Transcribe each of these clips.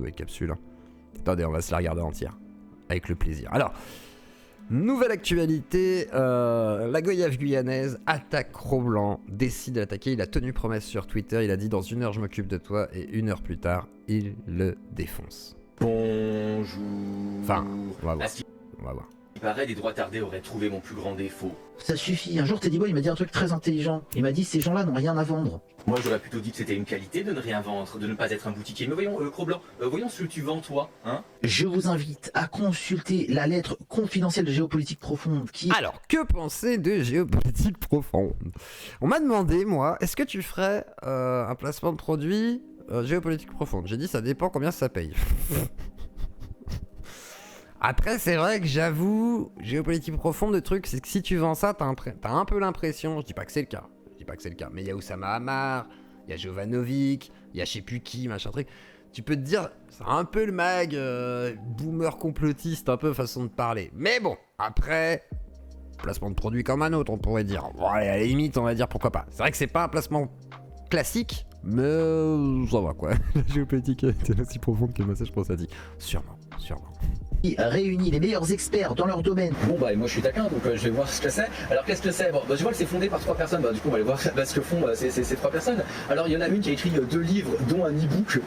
nouvelle capsule. Attendez, on va se la regarder entière. Avec le plaisir. Alors, nouvelle actualité, la Goyave guyanaise attaque Cro-Blanc, décide d'attaquer. Il a tenu promesse sur Twitter, il a dit dans 1 heure je m'occupe de toi, et 1 heure plus tard, il le défonce. Bonjour. Enfin, on va voir. On va voir. Il paraît des droits tardés auraient trouvé mon plus grand défaut. Ça suffit. Un jour, Teddy Boy il m'a dit un truc très intelligent. Il m'a dit ces gens-là n'ont rien à vendre. Moi j'aurais plutôt dit que c'était une qualité de ne rien vendre, de ne pas être un boutiquier. Mais voyons, Cro-Blanc, voyons ce que tu vends toi, hein. Je vous invite à consulter la lettre confidentielle de Géopolitique Profonde qui... Alors, que penser de Géopolitique Profonde? On m'a demandé, moi, est-ce que tu ferais un placement de produit Géopolitique Profonde? J'ai dit ça dépend combien ça paye. Après, c'est vrai que j'avoue, Géopolitique Profonde, le truc, c'est que si tu vends ça, t'as un peu l'impression, je dis pas que c'est le cas, mais il y a Oussama Hamar, il y a Jovanovic, il y a je sais plus qui, machin truc. Tu peux te dire, c'est un peu le mag, boomer complotiste, un peu façon de parler. Mais bon, après, placement de produit comme un autre, on pourrait dire. Bon, allez, à la limite, on va dire pourquoi pas. C'est vrai que c'est pas un placement classique, mais ça va quoi. La géopolitique était aussi profonde que le massage prostatique. Sûrement. réunit les meilleurs experts dans leur domaine. Bon bah moi je suis taquin donc je vais voir ce que c'est. Alors qu'est-ce que c'est? Bon bah je vois que c'est fondé par 3 personnes, bah du coup on va aller voir ce que font ces 3 personnes. Alors il y en a une qui a écrit 2 livres dont un e-book,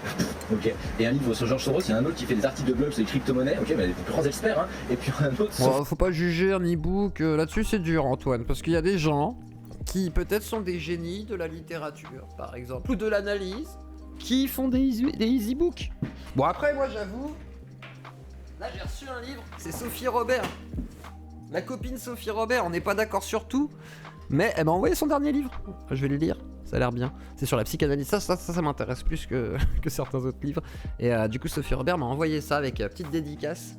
ok, et un livre sur George Soros, il y en a un autre qui fait des articles de blog sur les crypto-monnaies, ok, mais des plus grands experts, hein, et puis un autre... Bon, faut pas juger un e-book, là-dessus c'est dur Antoine, parce qu'il y a des gens qui peut-être sont des génies de la littérature par exemple, ou de l'analyse, qui font des e-books. Bon après moi j'avoue, là j'ai reçu un livre, c'est Sophie Robert. Ma copine Sophie Robert, on n'est pas d'accord sur tout, mais elle m'a envoyé son dernier livre. Je vais le lire, ça a l'air bien. C'est sur la psychanalyse, ça m'intéresse plus que certains autres livres. Et du coup Sophie Robert m'a envoyé ça avec petite dédicace.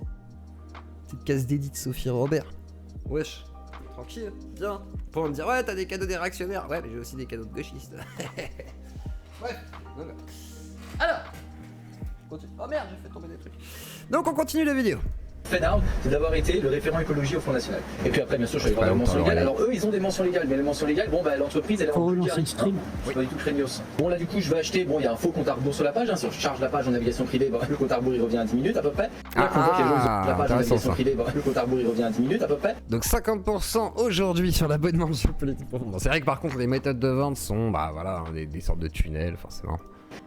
Petite case dédite de Sophie Robert. Wesh, tranquille, bien. Pour me dire ouais t'as des cadeaux des réactionnaires. Ouais mais j'ai aussi des cadeaux de gauchistes. Bref, donc, alors, continue. Oh merde, j'ai fait tomber des trucs. Donc on continue la vidéo. Fait d'armes, c'est d'avoir été le référent écologie au Front National. Et puis après, bien sûr, je vais voir les mentions légales. Alors eux, ils ont des mentions légales, mais les mentions légales, bon bah l'entreprise, elle est en Bulgarie. C'est pas du tout craignos. Bon là, du coup, je vais acheter. Bon, il y a un faux compte à rebours sur la page. Hein, si je charge la page en navigation privée, bah, le compte à rebours il revient à 10 minutes à peu près. Là, qu'on voit que les gens ils ont la page en navigation privée, bah, le compte à rebours il revient à 10 minutes à peu près. Donc 50% aujourd'hui sur l'abonnement de Géopolitique Profonde. Bon, c'est vrai que par contre, les méthodes de vente sont, bah voilà, des sortes de tunnels, forcément.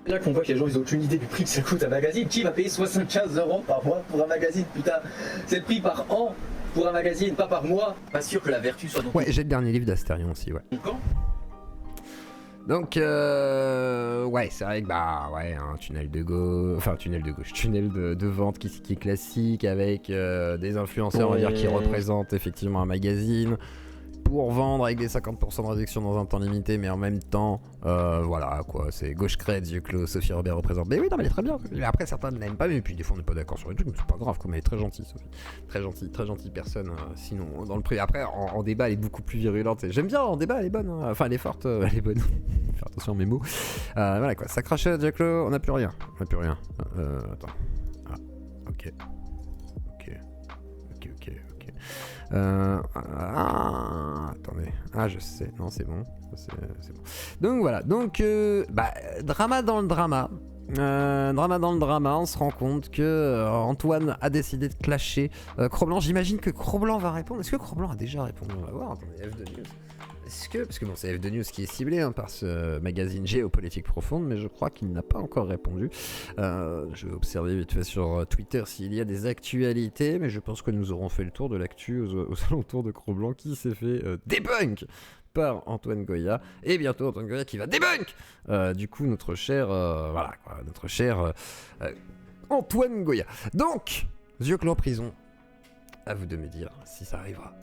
Là qu'on voit que les gens ils ont aucune idée du prix que ça coûte un magazine. Qui va payer 75 € par mois pour un magazine? Putain, c'est le prix par an pour un magazine, pas par mois. Pas sûr que la vertu soit dans... Ouais, j'ai le dernier livre d'Astérion aussi, ouais. Quand? Donc ouais, c'est vrai que bah ouais, un tunnel de gauche, enfin tunnel de vente qui est classique avec des influenceurs on va dire qui représentent effectivement un magazine pour vendre avec des 50% de réduction dans un temps limité, mais en même temps voilà quoi, c'est gauche crête, yeux clos, Sophie Robert représente. Mais oui non mais elle est très bien. Mais après certains ne l'aiment pas, mais puis des fois on n'est pas d'accord sur les trucs, mais c'est pas grave comme elle est très gentille Sophie. Très gentille personne sinon dans le prix. Après en débat elle est beaucoup plus virulente. J'aime bien en débat elle est bonne, hein. Enfin elle est forte, elle est bonne. Faire attention à mes mots. Voilà quoi, ça crachait Jacklo, on n'a plus rien. Attends. Ah, ok. Attendez. Ah, je sais. Non, c'est bon. C'est bon. Donc voilà. Donc, drama dans le drama. On se rend compte que Antoine a décidé de clasher Cro-Blanc. J'imagine que Cro-Blanc va répondre. Est-ce que Cro-Blanc a déjà répondu? On va voir. Attendez, F2 News. Parce que bon, c'est F2 News qui est ciblé par ce magazine Géopolitique Profonde, mais je crois qu'il n'a pas encore répondu. Je vais observer vite fait sur Twitter s'il y a des actualités, mais je pense que nous aurons fait le tour de l'actu aux alentours de Cro-Blanc qui s'est fait debunk par Antoine Goya, et bientôt Antoine Goya qui va debunk du coup notre cher Antoine Goya. Donc, yeux clos en prison, à vous de me dire si ça arrivera.